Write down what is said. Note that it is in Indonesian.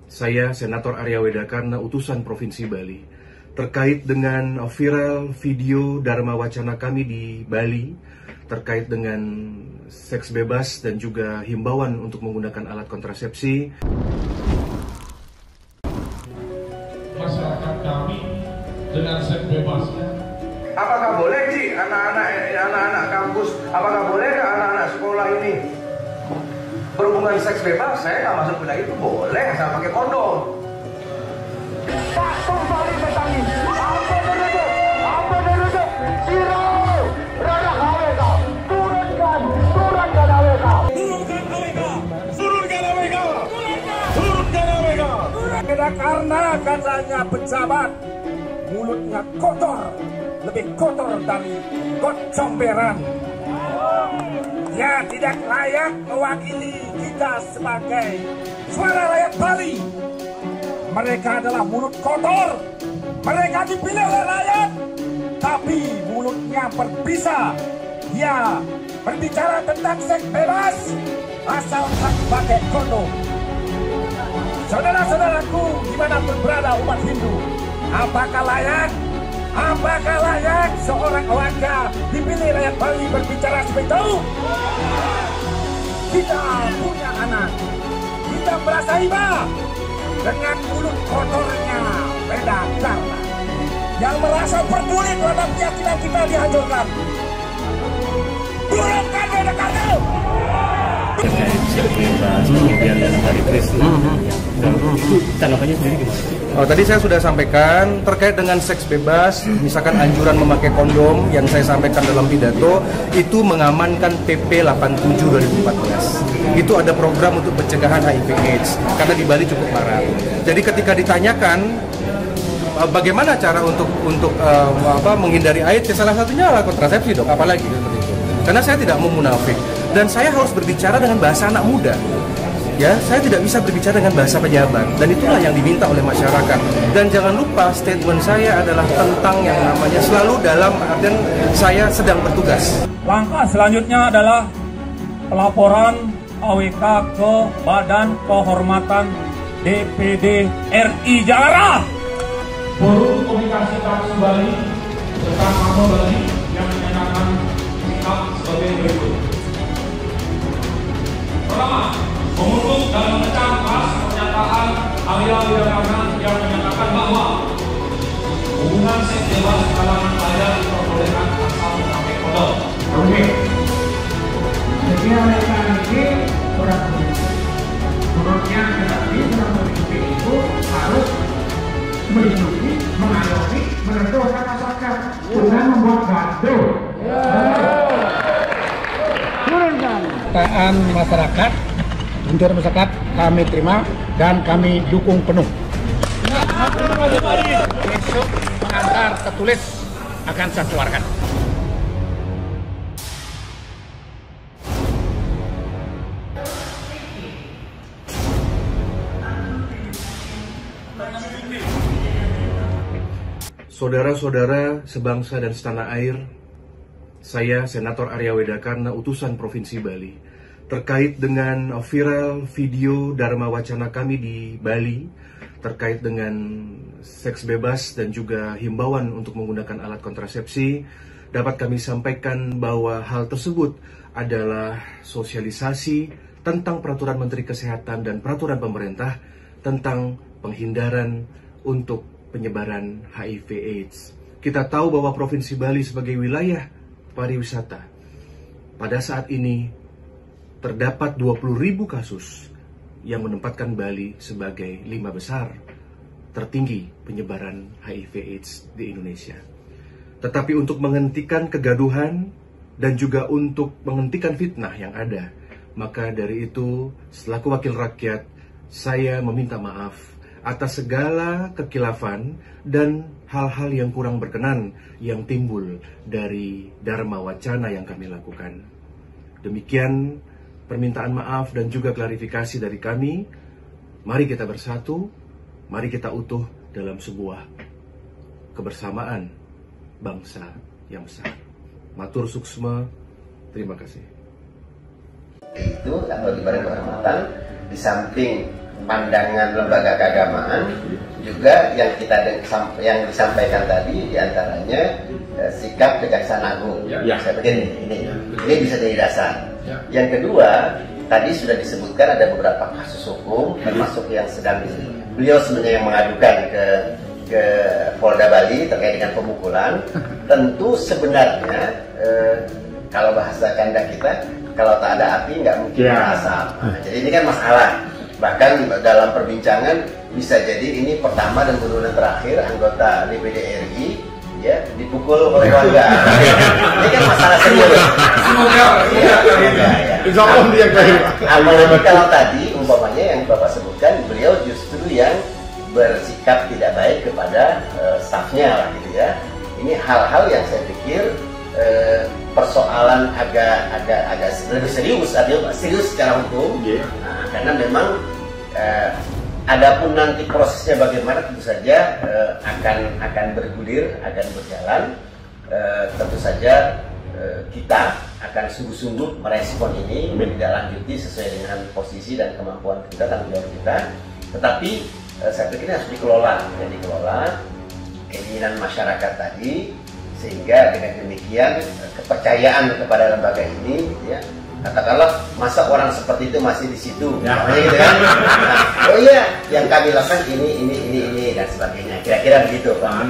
Saya Senator Arya Wedakarna, utusan Provinsi Bali, terkait dengan viral video Dharma Wacana kami di Bali terkait dengan seks bebas dan juga himbauan untuk menggunakan alat kontrasepsi. Masyarakat kami dengan seks bebasnya. Apakah boleh sih anak-anak kampus, apakah boleh anak-anak sekolah ini berhubungan seks bebas? Saya nggak masuk bilang itu boleh, asal pakai kondom. Pak kembali bertani, apa duduk, sirau, rada AWK, turunkan AWK. Turunkan AWK. Karena katanya pejabat, mulutnya kotor, lebih kotor dari got comberan. Dia tidak layak mewakili kita sebagai suara rakyat Bali. Mereka adalah mulut kotor. Mereka dipilih oleh rakyat, tapi mulutnya berbisa. Dia berbicara tentang seks bebas asal tak pakai kondom. Saudara-saudaraku, dimanapun berada umat Hindu, apakah layak seorang warga dipilih rakyat Bali berbicara seperti itu? Kita punya anak, kita merasa iba dengan mulut kotornya Wedakarna yang merasa peduli terhadap keyakinan kita dihancurkan. Turunkan Wedakarna! Terkait seks bebas, kemudian dalam hari Krishna, itu tanggapannya sendiri gimana? Tadi saya sudah sampaikan terkait dengan seks bebas, misalkan anjuran memakai kondom yang saya sampaikan dalam pidato, itu mengamankan PP 87 2014. Itu ada program untuk pencegahan HIV/AIDS karena di Bali cukup marak. Jadi ketika ditanyakan bagaimana cara untuk menghindari AIDS, salah satunya adalah kontrasepsi, dok. Apalagi seperti itu. Karena saya tidak mau munafik dan saya harus berbicara dengan bahasa anak muda. Ya, saya tidak bisa berbicara dengan bahasa pejabat, dan itulah yang diminta oleh masyarakat. Dan jangan lupa statement saya adalah tentang yang namanya selalu dalam artian saya sedang bertugas. Langkah selanjutnya adalah pelaporan AWK ke Badan Kehormatan DPD RI Jakarta. Forum Komunikasi Kampus Bali serta Mamo Bali yang menyatakan sikap sebagai berikut. Pertama, mengutuk dan mengecam keras pernyataan Arya Wedakarna yang menyatakan bahwa hubungan seks bebas kalangan pria diperbolehkan asal memakai kondom. Oke. Jadi mereka ini kurang menurutnya tetapi kurang mengikuti itu harus melindungi, mengayomi, menentukan masyarakat dengan membuat gaduh. Permintaan masyarakat untuk masyarakat kami terima dan kami dukung penuh. Besok pengantar tertulis akan saya keluarkan. Saudara-saudara sebangsa dan setanah air, saya Senator Arya Wedakarna, utusan Provinsi Bali, terkait dengan viral video Dharma Wacana kami di Bali terkait dengan seks bebas dan juga himbauan untuk menggunakan alat kontrasepsi, dapat kami sampaikan bahwa hal tersebut adalah sosialisasi tentang peraturan Menteri Kesehatan dan peraturan pemerintah tentang penghindaran untuk penyebaran HIV/AIDS. Kita tahu bahwa Provinsi Bali sebagai wilayah pariwisata pada saat ini terdapat 20.000 kasus yang menempatkan Bali sebagai 5 besar tertinggi penyebaran HIV/AIDS di Indonesia. Tetapi untuk menghentikan kegaduhan dan juga untuk menghentikan fitnah yang ada, maka dari itu selaku wakil rakyat saya meminta maaf atas segala kekilafan dan hal-hal yang kurang berkenan yang timbul dari Dharma Wacana yang kami lakukan. Demikian permintaan maaf dan juga klarifikasi dari kami. Mari kita bersatu, mari kita utuh dalam sebuah kebersamaan bangsa yang besar. Matur suksma, terima kasih. Itu atau di Badan Kehormatan, di samping pandangan lembaga keagamaan, juga yang disampaikan tadi diantaranya sikap Kejaksaan Agung. Saya pikir ini bisa jadi dasar. Yang kedua, tadi sudah disebutkan ada beberapa kasus hukum, termasuk yang sedang beliau sebenarnya yang mengadukan ke Polda Bali terkait dengan pemukulan. Tentu sebenarnya kalau bahasa canda kita, kalau tak ada api nggak mungkin ada asap. Jadi ini kan masalah. Bahkan dalam perbincangan bisa jadi ini pertama dan benar-benar terakhir anggota DPD RI ya dipukul oleh warga. Ini kan masalah serius. Apalagi kalau tadi umpamanya yang Bapak sebutkan, beliau justru yang bersikap tidak baik kepada stafnya lah gitu ya. Ini hal-hal yang saya pikir persoalan agak lebih serius secara hukum. Karena memang adapun nanti prosesnya bagaimana tentu saja akan bergulir, akan berjalan. Tentu saja kita akan sungguh-sungguh merespon ini, menindaklanjuti sesuai dengan posisi dan kemampuan kita, tanggung jawab kita. Tetapi saya pikir harus dikelola keinginan masyarakat tadi, sehingga dengan demikian kepercayaan kepada lembaga ini ya, katakanlah masa orang seperti itu masih di situ gitu kan. Oh iya, yang kami lakukan ini dan sebagainya, kira-kira begitu Pak.